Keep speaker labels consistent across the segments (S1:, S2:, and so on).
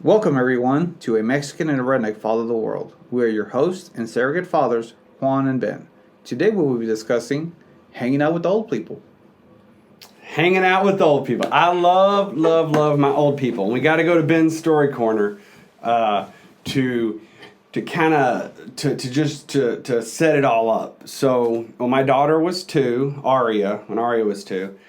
S1: Welcome, everyone, to A Mexican and a Redneck Father the World. We are your hosts and surrogate fathers, Juan and Ben. Today we will be discussing hanging out with old people.
S2: Hanging out with old people. I love my old people. We got to go to Ben's story corner to kind of to set it all up. So when my daughter was 2, when Aria was 2,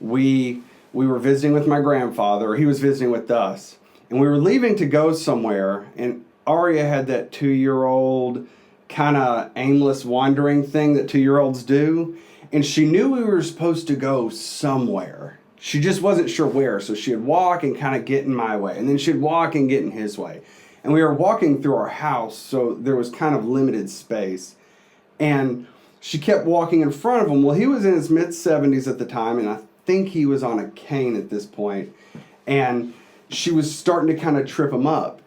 S2: we were visiting with my grandfather, or he was visiting with us, and we were leaving to go somewhere, and Aria had that 2-year-old kind of aimless wandering thing that 2-year-olds do. And she knew we were supposed to go somewhere. She just wasn't sure where. So she'd walk and kind of get in my way. And then she'd walk and get in his way. And we were walking through our house, so there was kind of limited space. And she kept walking in front of him. Well, he was in his mid-70s at the time, and I think he was on a cane at this point. And she was starting to kind of trip him up.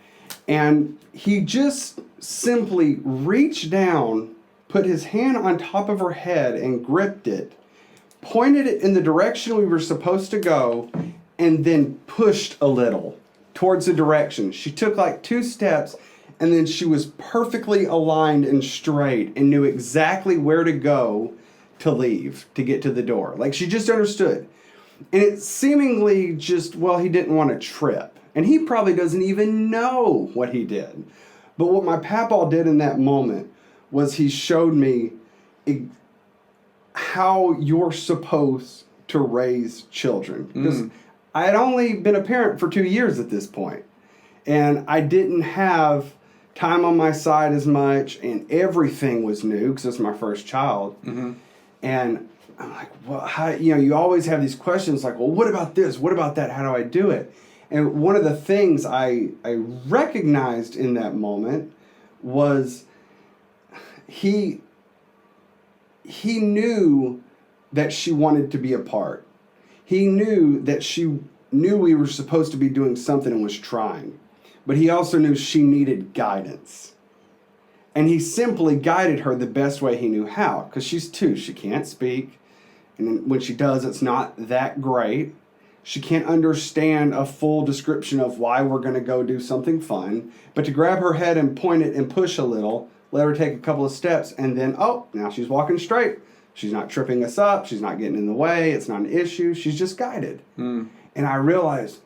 S2: And he just simply reached down, put his hand on top of her head and gripped it, pointed it in the direction we were supposed to go, and then pushed a little towards the direction. She took like 2 steps, and then she was perfectly aligned and straight and knew exactly where to go to leave, to get to the door. Like, she just understood. And it seemingly just, well, he didn't want to trip. And he probably doesn't even know what he did. But what my papaw did in that moment was he showed me how you're supposed to raise children. Because I had only been a parent for 2 years at this point, and I didn't have time on my side as much, and everything was new because it's my first child. And I'm like, well, how, you always have these questions like, well, what about this? What about that? How do I do it? And one of the things I recognized in that moment was he knew that she wanted to be a part. He knew that she knew we were supposed to be doing something and was trying. But he also knew she needed guidance. And he simply guided her the best way he knew how. Because she's 2, she can't speak. And when she does, it's not that great. She can't understand a full description of why we're going to go do something fun. But to grab her head and point it and push a little, let her take a couple of steps, and then, now she's walking straight. She's not tripping us up. She's not getting in the way. It's not an issue. She's just guided. And I realized,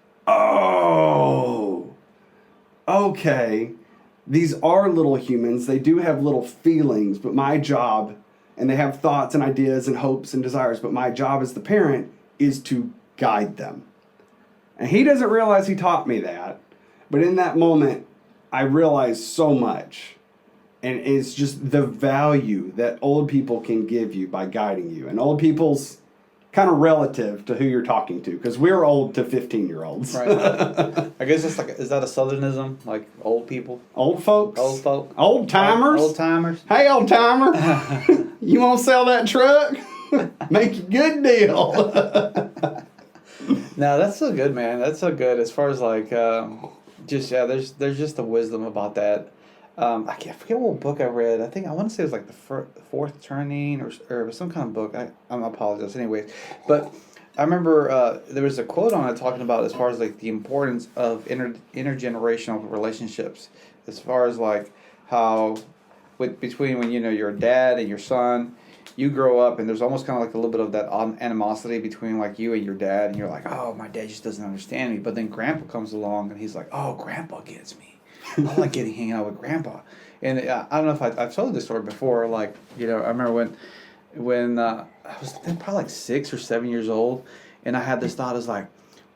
S2: okay, these are little humans. They do have little feelings, but my job, and they have thoughts and ideas and hopes and desires, but my job as the parent is to guide them. And he doesn't realize he taught me that, but in that moment, I realized so much. And it's just the value that old people can give you by guiding you. And old people's kind of relative to who you're talking to, because we're old to 15-year-olds.
S1: Right. I guess it's like, is that a southernism? Like old people?
S2: Old folks?
S1: Old folk?
S2: Old timers?
S1: Old timers?
S2: Hey, old timer. You want to sell that truck? Make a good deal.
S1: No, that's so good, man. That's so good. As far as like, there's just the wisdom about that. I forget what book I read. I want to say it was like the Fourth Turning or some kind of book. I apologize. Anyways, but I remember there was a quote on it talking about as far as like the importance of intergenerational relationships, as far as like how between when you're a dad and your son. You grow up and there's almost kind of like a little bit of that animosity between like you and your dad, and you're like, oh, my dad just doesn't understand me. But then Grandpa comes along and he's like, oh, Grandpa gets me. I like hanging out with Grandpa. And I don't know if I've told this story before. Like, I remember when I was probably like 6 or 7 years old, and I had this thought as like,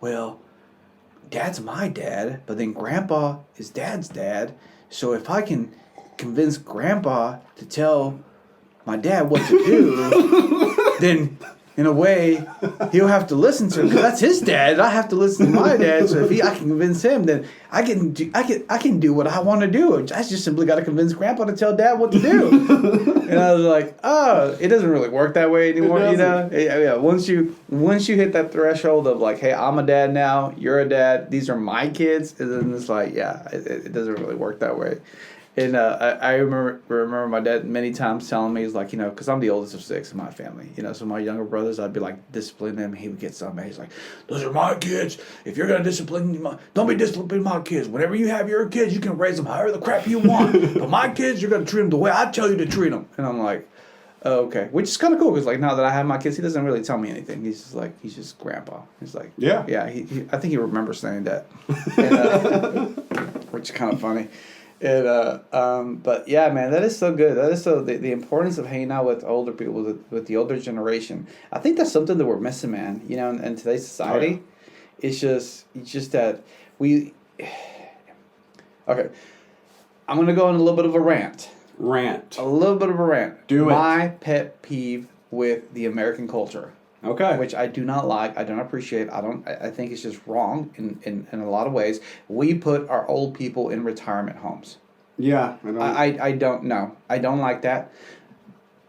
S1: well, Dad's my dad, but then Grandpa is Dad's dad. So if I can convince Grandpa to tell my dad what to do, then in a way he'll have to listen to him because that's his dad, and I have to listen to my dad. So if I can convince him, then I can do what I want to do. I just simply got to convince Grandpa to tell Dad what to do. And I was like, oh, it doesn't really work that way anymore. Yeah. Once you hit that threshold of like, hey, I'm a dad now, you're a dad, these are my kids, and then it's like, yeah, it doesn't really work that way. And I remember my dad many times telling me, he's like, because I'm the oldest of 6 in my family, so my younger brothers, I'd be like disciplining them. He would get so mad. He's like, those are my kids. If you're going to don't be disciplining my kids. Whenever you have your kids, you can raise them however the crap you want. But my kids, you're going to treat them the way I tell you to treat them. And I'm like, oh, okay. Which is kind of cool because like now that I have my kids, he doesn't really tell me anything. He's just grandpa. He's like,
S2: yeah.
S1: I think he remembers saying that. And, which is kind of funny. But yeah, man, that is so good. That is so the importance of hanging out with older people, with the older generation. I think that's something that we're missing, man. In today's society, it's just that we. Okay, I'm gonna go on a little bit of a rant. A little bit of a rant.
S2: Do it.
S1: My pet peeve with the American culture.
S2: Okay.
S1: Which I do not like. I don't appreciate. I think it's just wrong in a lot of ways. We put our old people in retirement homes.
S2: Yeah.
S1: I don't know. I don't like that.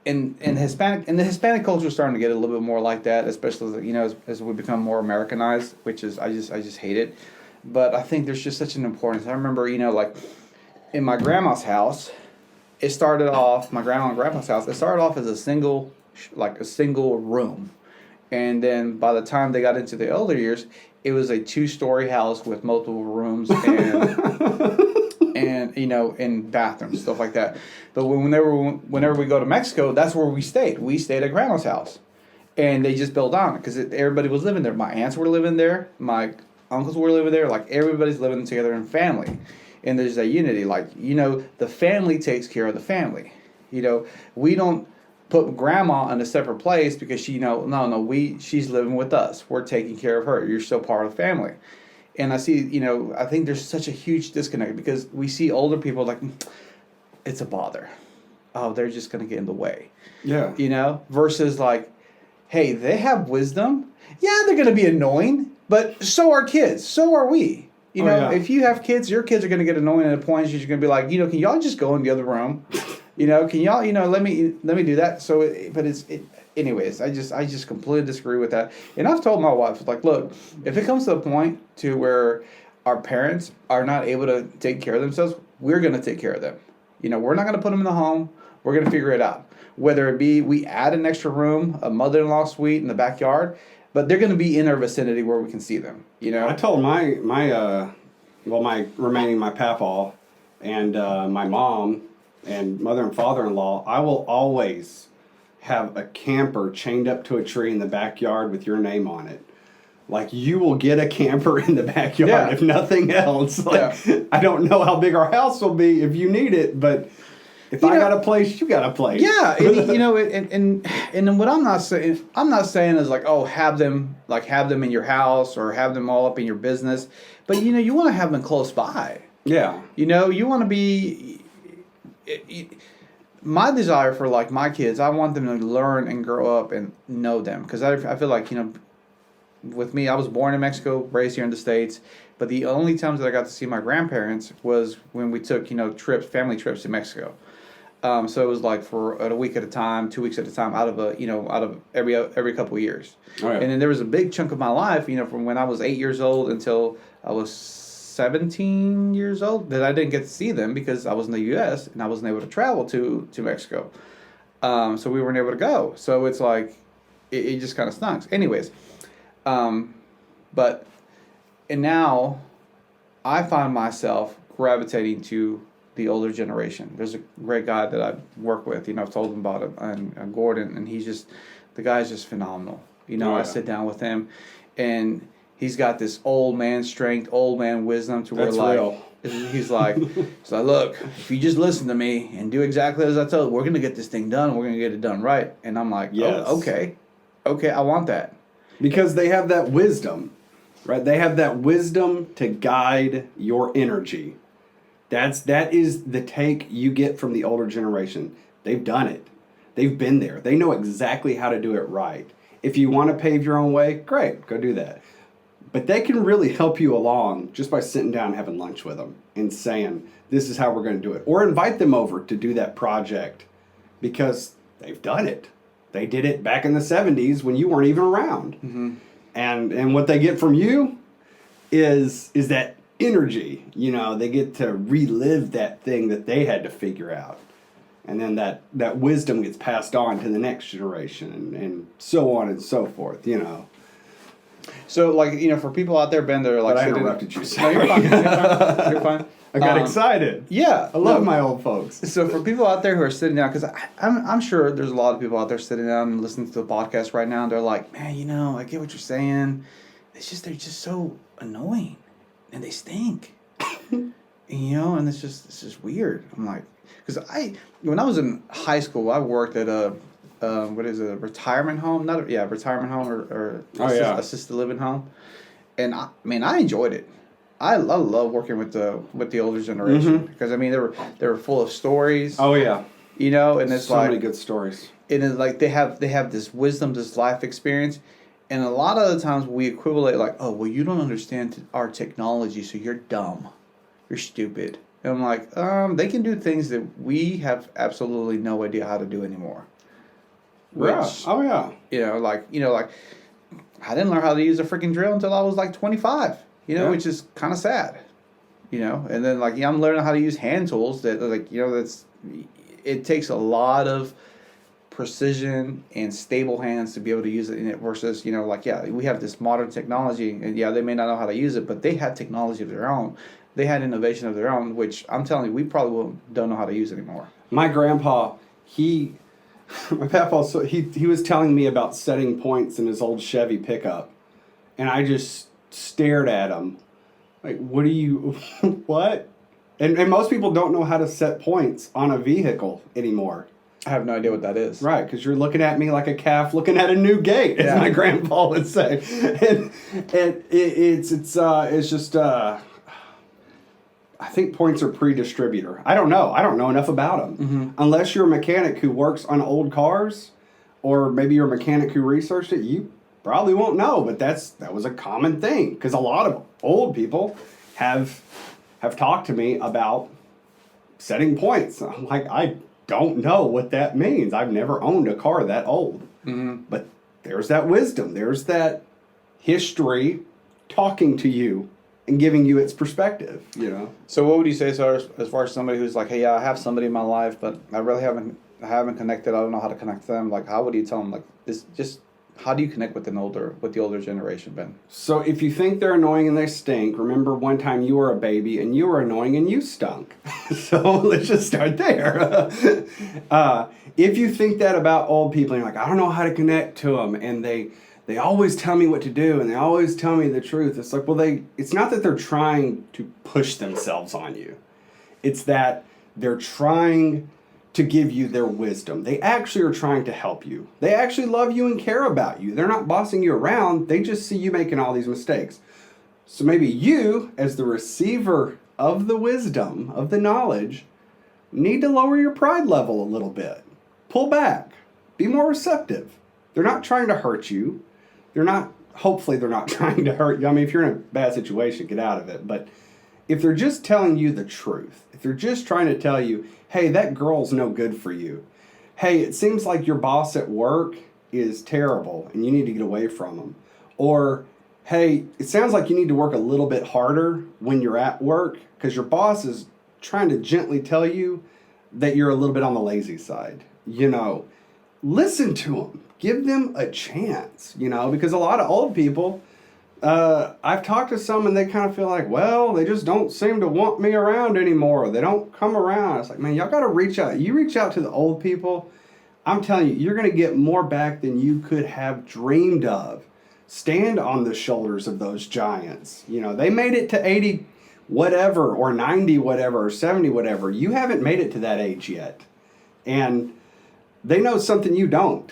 S1: In the Hispanic culture is starting to get a little bit more like that, especially as we become more Americanized, which is I just hate it. But I think there's just such an importance. I remember like in my grandma's house, it started off my grandma and grandpa's house. It started off as a single room. And then by the time they got into the older years, it was a 2-story house with multiple rooms and bathrooms, stuff like that. But whenever we go to Mexico, that's where we stayed. We stayed at grandma's house, and they just built on it because everybody was living there. My aunts were living there, my uncles were living there. Like everybody's living together in family, and there's that unity. Like the family takes care of the family. We don't put grandma in a separate place because she's living with us. We're taking care of her. You're still part of the family. And I see, I think there's such a huge disconnect because we see older people like, it's a bother. Oh, they're just going to get in the way.
S2: Yeah.
S1: Versus like, hey, they have wisdom. Yeah, they're going to be annoying, but so are kids. So are we. If you have kids, your kids are going to get annoying at a point you're going to be like, can y'all just go in the other room? Can y'all, let me do that. So, anyways, I just completely disagree with that. And I've told my wife, like, look, if it comes to a point to where our parents are not able to take care of themselves, we're going to take care of them. We're not going to put them in the home. We're going to figure it out. Whether it be we add an extra room, a mother-in-law suite in the backyard, but they're going to be in our vicinity where we can see them.
S2: I told my papaw and my mom and mother and father-in-law, I will always have a camper chained up to a tree in the backyard with your name on it. Like, you will get a camper in the backyard, if nothing else. I don't know how big our house will be if you need it, but if I got a place, you got a place.
S1: Yeah, and what I'm not saying is like, oh, have them in your house or have them all up in your business, but you want to have them close by.
S2: Yeah.
S1: You want to be. My desire for like my kids, I want them to learn and grow up and know them because I feel like with me, I was born in Mexico, raised here in the States, but the only times that I got to see my grandparents was when we took family trips to Mexico. So it was like for a week at a time, 2 weeks at a time, out of every couple of years.
S2: Oh, yeah.
S1: And then there was a big chunk of my life, from when I was 8 years old until I was 17 years old that I didn't get to see them because I was in the U.S. and I wasn't able to travel to Mexico. So we weren't able to go. So it's like, it just kind of stunk. Anyways, but now I find myself gravitating to the older generation. There's a great guy that I work with, I've told him about it, and Gordon, and the guy's just phenomenal. I sit down with him and he's got this old man strength, old man wisdom to
S2: That's
S1: where
S2: real.
S1: He's like, look, if you just listen to me and do exactly as I told you, we're going to get this thing done. We're going to get it done right. And I'm like,
S2: yes.
S1: Oh, okay, I want that.
S2: Because they have that wisdom, right? They have that wisdom to guide your energy. That is the take you get from the older generation. They've done it. They've been there. They know exactly how to do it right. If you want to pave your own way, great, go do that. But they can really help you along just by sitting down and having lunch with them and saying, this is how we're going to do it. Or invite them over to do that project because they've done it. They did it back in the 70s when you weren't even around.
S1: Mm-hmm.
S2: And what they get from you is that energy. You know, they get to relive that thing that they had to figure out. And then that wisdom gets passed on to the next generation and so on and so forth, you know.
S1: So, like, you know, for people out there, Ben, that are like...
S2: But I interrupted you.
S1: No, you're fine. You're fine. You're fine.
S2: I got excited.
S1: Yeah.
S2: I love my old folks.
S1: So for people out there who are sitting down, because I'm sure there's a lot of people out there sitting down and listening to the podcast right now, and they're like, man, you know, I get what you're saying. They're just so annoying, and they stink. You know, and it's just weird. I'm like, because when I was in high school, I worked at a retirement home? Retirement home or assisted living home, and I enjoyed it. I love working with the older generation because I mean they were full of stories.
S2: Oh yeah,
S1: you know, and it's
S2: so
S1: like
S2: many good stories.
S1: And it's like they have this wisdom, this life experience, and a lot of the times we equivalent like, oh well, you don't understand our technology, so you're dumb, you're stupid. And I'm like, they can do things that we have absolutely no idea how to do anymore. Which,
S2: yeah. Oh yeah.
S1: You know, like I didn't learn how to use a freaking drill until I was like 25. You know, which is kind of sad, you know. And then I'm learning how to use hand tools that it takes a lot of precision and stable hands to be able to use it in it versus, you know, we have this modern technology and they may not know how to use it, but they had technology of their own. They had innovation of their own, which I'm telling you, we probably don't know how to use anymore.
S2: My grandpa, my papa, so he was telling me about setting points in his old Chevy pickup, and I just stared at him like, what do you what? And most people don't know how to set points on a vehicle anymore.
S1: I have no idea what that is.
S2: Right, because you're looking at me like a calf looking at a new gate, as my grandpa would say. And it's just I think points are pre-distributor. I don't know enough about them. Unless you're a mechanic who works on old cars, or maybe you're a mechanic who researched it, you probably won't know, but that was a common thing because a lot of old people have talked to me about setting points. I'm like, I don't know what that means. I've never owned a car that old. But there's that wisdom. There's that history talking to you and giving you its perspective, you know.
S1: So what would you say as far as somebody who's like, hey, I have somebody in my life, but I really haven't connected. I don't know how to connect them. Like, how would you tell them, like, this just... How do you connect with the older generation, Ben?
S2: So if you think they're annoying and they stink, remember one time you were a baby and you were annoying and you stunk. So let's just start there. If you think that about old people and you're like, I don't know how to connect to them, and they always tell me what to do and they always tell me the truth. It's like, well, it's not that they're trying to push themselves on you. It's that they're trying to give you their wisdom. They actually are trying to help you. They actually love you and care about you. They're not bossing you around. They just see you making all these mistakes. So maybe you, as the receiver of the wisdom, of the knowledge, need to lower your pride level a little bit. Pull back. Be more receptive. They're not trying to hurt you. Hopefully they're not trying to hurt you. I mean, if you're in a bad situation, get out of it. But if they're just telling you the truth, if they're just trying to tell you, hey, that girl's no good for you. Hey, it seems like your boss at work is terrible and you need to get away from them. Or, hey, it sounds like you need to work a little bit harder when you're at work because your boss is trying to gently tell you that you're a little bit on the lazy side. You know, listen to them. Give them a chance, you know, because a lot of old people, I've talked to some and they kind of feel like, well, they just don't seem to want me around anymore. They don't come around. It's like, man, y'all got to reach out. You reach out to the old people, I'm telling you, you're going to get more back than you could have dreamed of. Stand on the shoulders of those giants. You know, they made it to 80 whatever or 90 whatever or 70 whatever. You haven't made it to that age yet. And they know something you don't.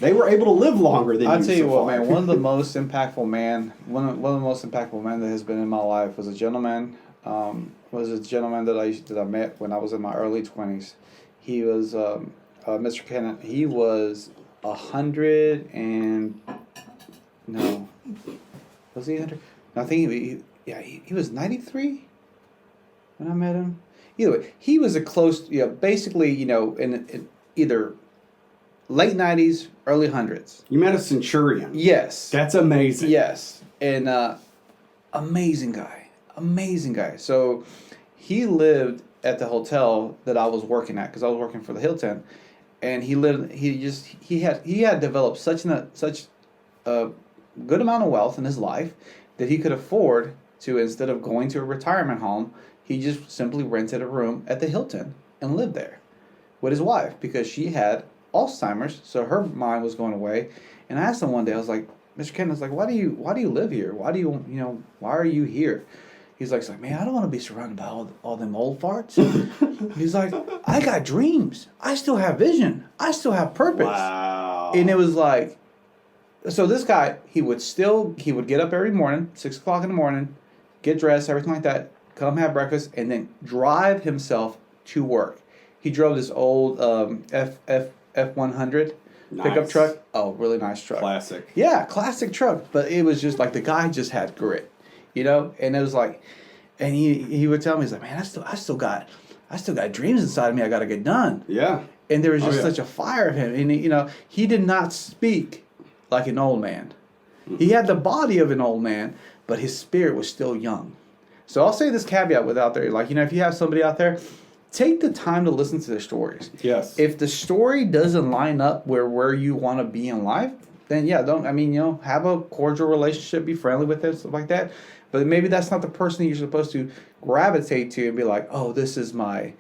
S2: They were able to live longer than you.
S1: I'll tell you what, man. One of the most impactful men that has been in my life was a gentleman. That I met when I was in my early 20s. He was Mr. Kennett. He was 100 and no, was he 100? I think he was 93 when I met him. Either way, he was a close, basically, in either late 90s, early 100s.
S2: You met a centurion.
S1: Yes.
S2: That's amazing.
S1: Yes. And amazing guy. Amazing guy. So he lived at the hotel that I was working at because I was working for the Hilton, and he had developed such a good amount of wealth in his life that he could afford to, instead of going to a retirement home, he just simply rented a room at the Hilton and lived there with his wife because she had Alzheimer's, so her mind was going away. And I asked him one day, I was like, Mr. Ken, I was like, why do you live here? Why are you here? He's like, man, I don't want to be surrounded by all them old farts. He's like, I got dreams. I still have vision. I still have purpose.
S2: Wow.
S1: And it was like, so this guy, he would get up every morning, 6 o'clock in the morning, get dressed, everything like that, come have breakfast, and then drive himself to work. He drove this old F100 pickup
S2: Nice.
S1: truck. Oh, really nice truck.
S2: Classic.
S1: Yeah, classic truck. But it was just like the guy just had grit, And it was like, and he would tell me, he's like, man, I still got dreams inside of me. I got to get done.
S2: Yeah.
S1: And there was just
S2: yeah.
S1: such a fire of him, and he did not speak like an old man. He had the body of an old man, but his spirit was still young. So I'll say this caveat without there, if you have somebody out there, take the time to listen to their stories.
S2: Yes.
S1: If the story doesn't line up where you want to be in life, then have a cordial relationship, be friendly with them, stuff like that. But maybe that's not the person that you're supposed to gravitate to and be like, oh, this is my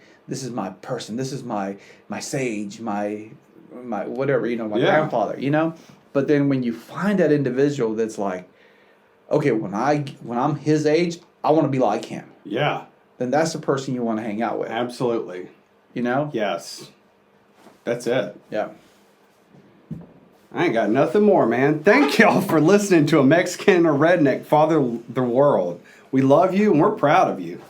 S1: person, this is my sage, my whatever, grandfather, But then when you find that individual that's like, okay, when I'm his age, I want to be like him.
S2: Yeah.
S1: Then that's the person you want to hang out with.
S2: Absolutely. Yes. That's it.
S1: Yeah.
S2: I ain't got nothing more, man. Thank y'all for listening to a Mexican or redneck father the world. We love you and we're proud of you.